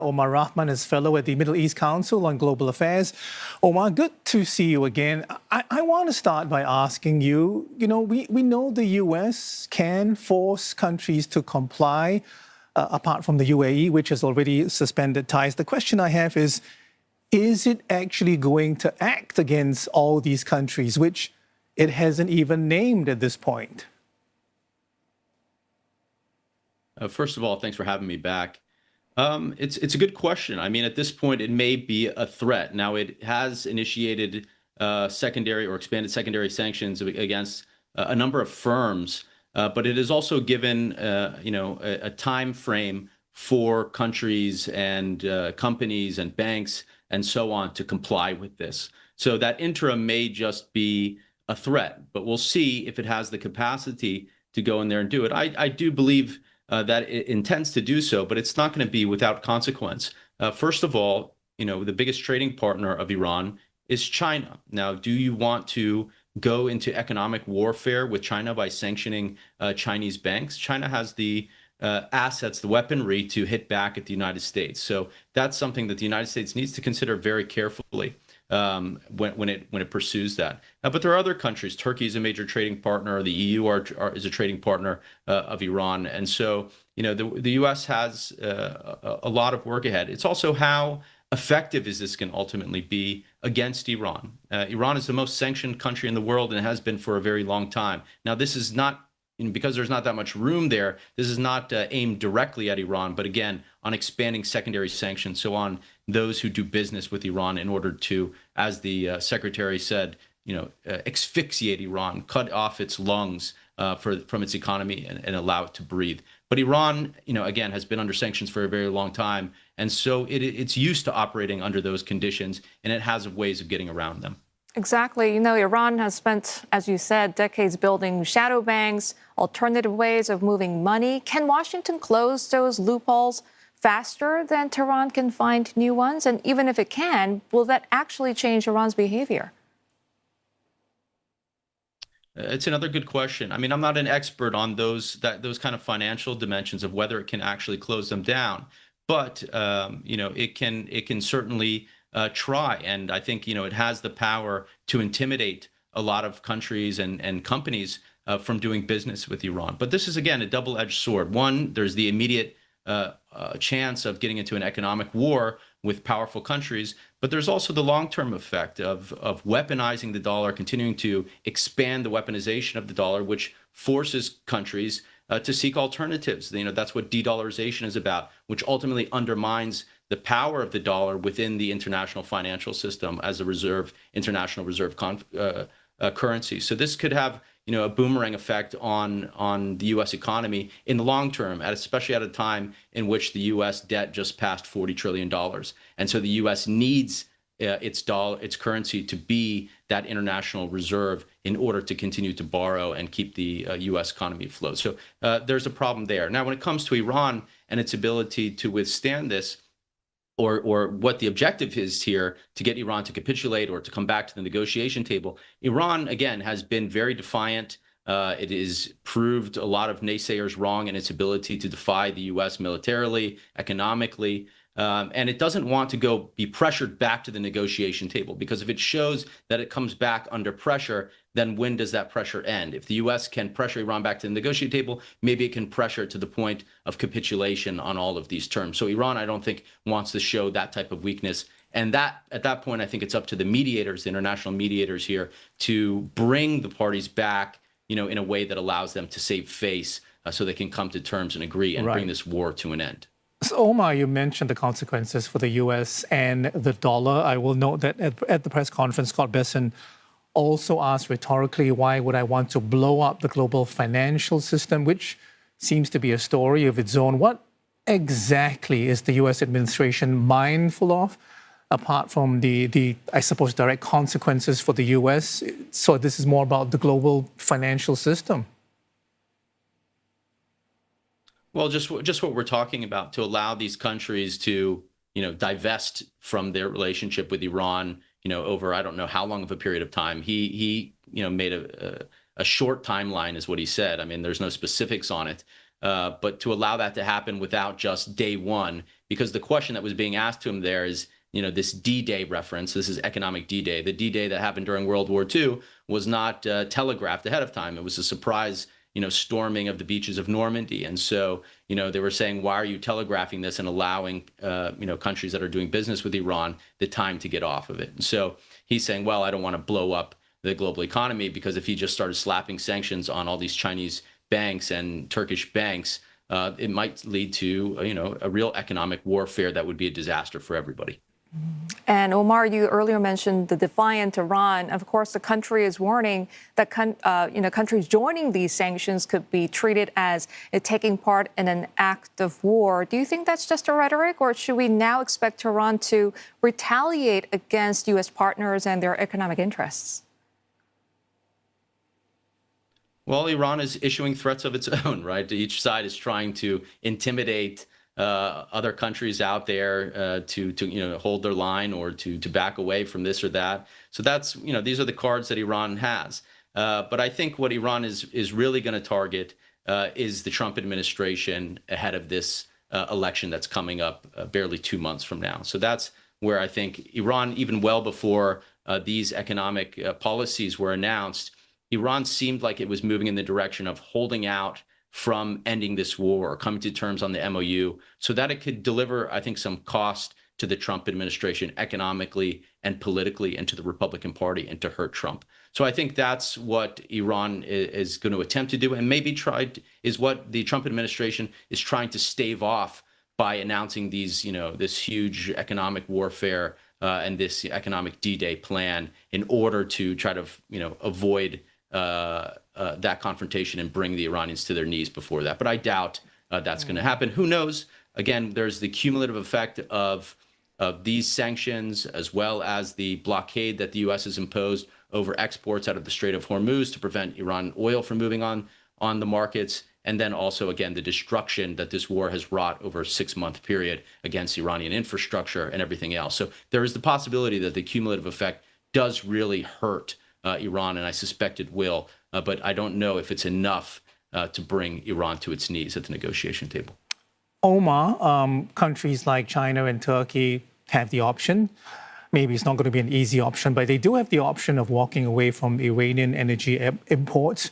Omar Rahman is fellow at the Middle East Council on Global Affairs. Omar, good to see you again. I want to start by asking you, we know the U.S. can force countries to comply, apart from the UAE, which has already suspended ties. The question I have is it actually going to act against all these countries, which it hasn't even named at this point? First of all, thanks for having me back. It's a good question. I mean, at this point, it may be a threat. Now, it has initiated secondary or expanded secondary sanctions against a number of firms, but it has also given a time frame for countries and companies and banks and so on to comply with this. So that interim may just be a threat, but we'll see if it has the capacity to go in there and do it. I do believe that it intends to do so, but it's not going to be without consequence. First of all, the biggest trading partner of Iran is China. Now, do you want to go into economic warfare with China by sanctioning Chinese banks? China has the assets, the weaponry to hit back at the United States. So that's something that the United States needs to consider very carefully when it pursues that. But there are other countries. Turkey is a major trading partner. The EU is a trading partner of Iran. And so, the U.S. has a lot of work ahead. It's also how effective is this going to ultimately be against Iran? Iran is the most sanctioned country in the world, and it has been for a very long time. Now, this is not, because there's not that much room there, this is not aimed directly at Iran, but again, on expanding secondary sanctions, so on those who do business with Iran in order to, as the secretary said, asphyxiate Iran, cut off its lungs from its economy and allow it to breathe. But Iran, again, has been under sanctions for a very long time. And so it's used to operating under those conditions, and it has ways of getting around them. Exactly. Iran has spent, as you said, decades building shadow banks, alternative ways of moving money. Can Washington close those loopholes faster than Tehran can find new ones? And even if it can, will that actually change Iran's behavior? It's another good question. I mean, I'm not an expert on those kind of financial dimensions of whether it can actually close them down, but it can certainly try, and I think it has the power to intimidate a lot of countries and companies from doing business with Iran. But this is again a double-edged sword. One, there's the immediate chance of getting into an economic war with powerful countries, but there's also the long-term effect of weaponizing the dollar, continuing to expand the weaponization of the dollar, which forces countries to seek alternatives. That's what de-dollarization is about, which ultimately undermines the power of the dollar within the international financial system as a international reserve currency. So this could have a boomerang effect on the U.S. economy in the long term, especially at a time in which the U.S. debt just passed $40 trillion. And so the U.S. needs its currency to be that international reserve in order to continue to borrow and keep the U.S. economy afloat. So there's a problem there. Now, when it comes to Iran and its ability to withstand this, or what the objective is here, to get Iran to capitulate or to come back to the negotiation table, Iran, again, has been very defiant. It has proved a lot of naysayers wrong in its ability to defy the U.S. militarily, economically. And it doesn't want to be pressured back to the negotiation table, because if it shows that it comes back under pressure, then when does that pressure end? If the U.S. can pressure Iran back to the negotiation table, maybe it can pressure to the point of capitulation on all of these terms. So Iran, I don't think, wants to show that type of weakness. And at that point, I think it's up to the mediators, the international mediators here, to bring the parties back, in a way that allows them to save face, so they can come to terms and agree and bring this war to an end. So, Omar, you mentioned the consequences for the U.S. and the dollar. I will note that at the press conference, Scott Bessent also asked rhetorically, why would I want to blow up the global financial system, which seems to be a story of its own. What exactly is the U.S. administration mindful of, apart from the I suppose, direct consequences for the U.S.? So this is more about the global financial system. Well, just what we're talking about, to allow these countries to, divest from their relationship with Iran, over I don't know how long of a period of time. He made a short timeline is what he said. I mean, there's no specifics on it, but to allow that to happen without just day one because the question that was being asked to him there is, this D-Day reference. This is economic D-Day. The D-Day that happened during World War II was not telegraphed ahead of time. It was a surprise, storming of the beaches of Normandy. And so, they were saying, why are you telegraphing this and allowing, countries that are doing business with Iran the time to get off of it? And so he's saying, well, I don't want to blow up the global economy, because if he just started slapping sanctions on all these Chinese banks and Turkish banks, it might lead to, a real economic warfare that would be a disaster for everybody. And Omar, you earlier mentioned the defiant Iran. Of course, the country is warning that countries joining these sanctions could be treated as taking part in an act of war. Do you think that's just a rhetoric, or should we now expect Tehran to retaliate against U.S. partners and their economic interests? Well, Iran is issuing threats of its own, right? Each side is trying to intimidate other countries out there to hold their line or to back away from this or that. So that's, these are the cards that Iran has. But I think what Iran is really going to target is the Trump administration ahead of this election that's coming up barely 2 months from now. So that's where I think Iran, even well before these economic policies were announced, Iran seemed like it was moving in the direction of holding out from ending this war or coming to terms on the MOU so that it could deliver, I think, some cost to the Trump administration economically and politically, and to the Republican Party, and to hurt Trump. So I think that's what Iran is going to attempt to do, and maybe is what the Trump administration is trying to stave off by announcing these, this huge economic warfare and this economic D-Day plan in order to try to, avoid that confrontation and bring the Iranians to their knees before that. But I doubt that's going to happen. Who knows? Again, there's the cumulative effect of these sanctions, as well as the blockade that the U.S. has imposed over exports out of the Strait of Hormuz to prevent Iran oil from moving on the markets. And then also, again, the destruction that this war has wrought over a 6-month period against Iranian infrastructure and everything else. So there is the possibility that the cumulative effect does really hurt Iran, and I suspect it will. But I don't know if it's enough to bring Iran to its knees at the negotiation table. Omar, countries like China and Turkey have the option. Maybe it's not going to be an easy option, but they do have the option of walking away from Iranian energy imports.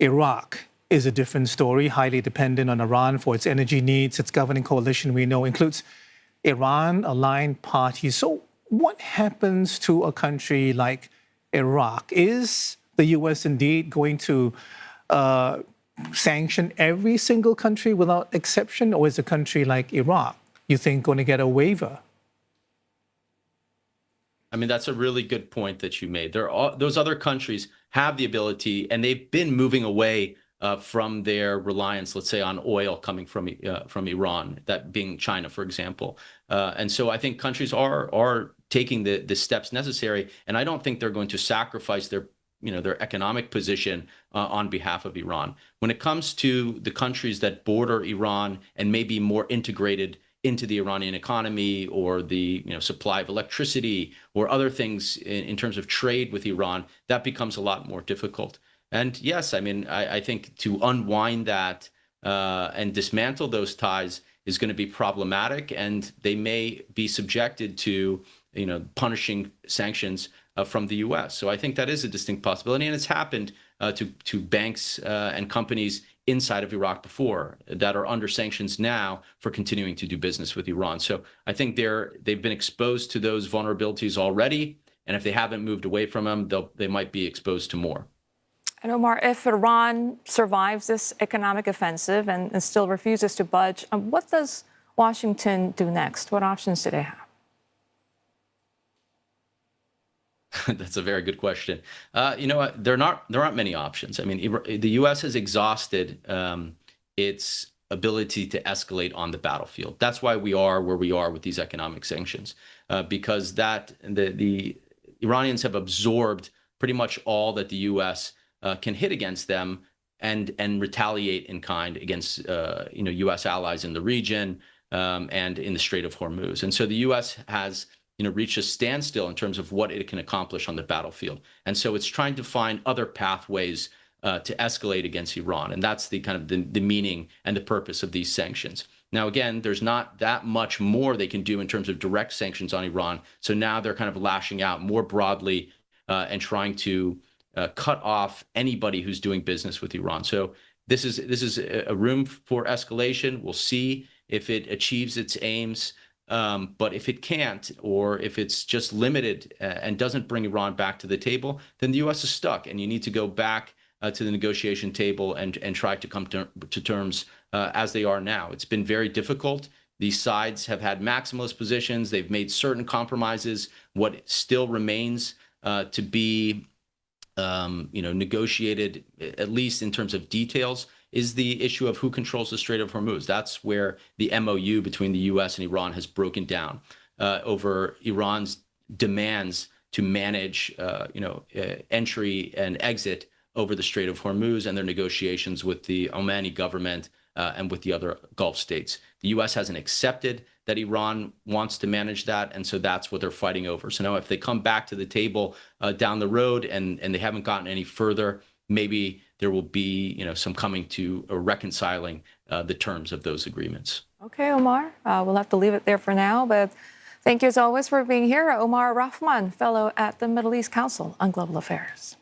Iraq is a different story, highly dependent on Iran for its energy needs. Its governing coalition, we know, includes Iran-aligned parties. So what happens to a country like Iraq? Is the U.S. indeed going to sanction every single country without exception, or is a country like Iraq, you think, going to get a waiver? I mean, that's a really good point that you made. Those other countries have the ability, and they've been moving away from their reliance, let's say, on oil coming from Iran, that being China, for example. And so I think countries are taking the steps necessary, and I don't think they're going to sacrifice their economic position on behalf of Iran. When it comes to the countries that border Iran and may be more integrated into the Iranian economy, or the supply of electricity, or other things in terms of trade with Iran, that becomes a lot more difficult. And yes, I mean, I think to unwind that and dismantle those ties is going to be problematic, and they may be subjected to punishing sanctions from the U.S. So I think that is a distinct possibility, and it's happened to banks and companies inside of Iraq before that are under sanctions now for continuing to do business with Iran. So I think they've been exposed to those vulnerabilities already, and if they haven't moved away from them, they might be exposed to more. And Omar, if Iran survives this economic offensive and still refuses to budge, what does Washington do next? What options do they have? That's a very good question. There aren't many options. I mean, the U.S. has exhausted its ability to escalate on the battlefield. That's why we are where we are with these economic sanctions, because the Iranians have absorbed pretty much all that the U.S. Can hit against them and retaliate in kind against U.S. allies in the region and in the Strait of Hormuz. And so the U.S. has reach a standstill in terms of what it can accomplish on the battlefield. And so it's trying to find other pathways to escalate against Iran. And that's the kind of the meaning and the purpose of these sanctions. Now, again, there's not that much more they can do in terms of direct sanctions on Iran. So now they're kind of lashing out more broadly and trying to cut off anybody who's doing business with Iran. So this is a room for escalation. We'll see if it achieves its aims. But if it can't, or if it's just limited and doesn't bring Iran back to the table, then the U.S. is stuck, and you need to go back to the negotiation table and try to come to terms as they are now. It's been very difficult. These sides have had maximalist positions. They've made certain compromises. What still remains to be negotiated, at least in terms of details, is the issue of who controls the Strait of Hormuz. That's where the MOU between the U.S. and Iran has broken down over Iran's demands to manage, entry and exit over the Strait of Hormuz, and their negotiations with the Omani government and with the other Gulf states. The U.S. hasn't accepted that Iran wants to manage that, and so that's what they're fighting over. So now if they come back to the table down the road and they haven't gotten any further, maybe there will be some coming to reconciling the terms of those agreements. Okay, Omar, we'll have to leave it there for now, but thank you as always for being here. Omar Rahman, fellow at the Middle East Council on Global Affairs.